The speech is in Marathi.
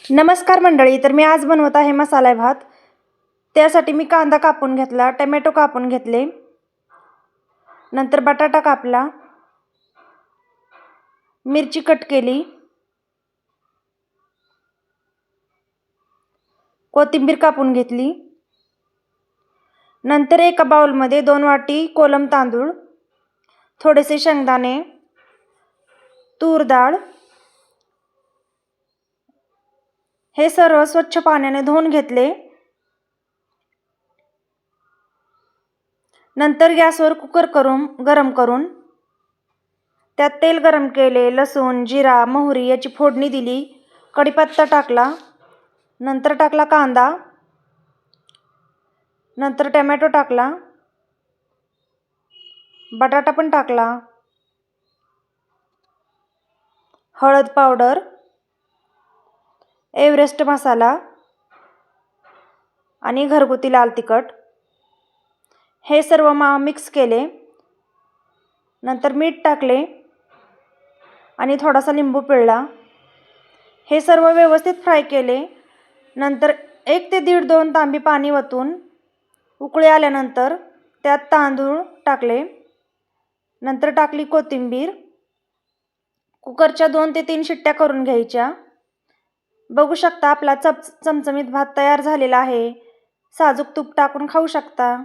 नमस्कार मंडळी, तर मी आज बनवत आहे मसाला भात। त्यासाठी मी कांदा कापून घेतला, टोमॅटो कापून घेतले, नंतर बटाटा कापला, मिरची कट केली, कोथिंबीर कापून घेतली। नंतर एका बाउलमध्ये 2 वाटी कोलम तांदूळ, थोडेसे शेंगदाणे, तूर डाळ हे सर्व स्वच्छ पाण्याने धुवून घेतले। नंतर गॅसवर कुकर गरम करून त्यात तेल गरम केले, लसूण, जिरा, मोहरी याची फोडणी दिली, कढीपत्ता टाकला, नंतर टाकला कांदा, नंतर टोमॅटो टाकला, बटाटा पण टाकला, हळद पावडर, एव्हरेस्ट मसाला आणि घरगुती लाल तिखट हे सर्व मिक्स केले। नंतर मीठ टाकले आणि थोडासा लिंबू पिळला। हे सर्व व्यवस्थित फ्राय केले। नंतर 1 ते 1.5-2 तांबी पाणी वतून उकळी आल्यानंतर त्यात तांदूळ टाकले, नंतर टाकली कोथिंबीर। कुकरच्या 2 ते 3 शिट्ट्या करून घ्यायच्या। बघू शकता आपला चमचमीत भात तयार झालेला आहे। साजूक तूप टाकून खाऊ शकता।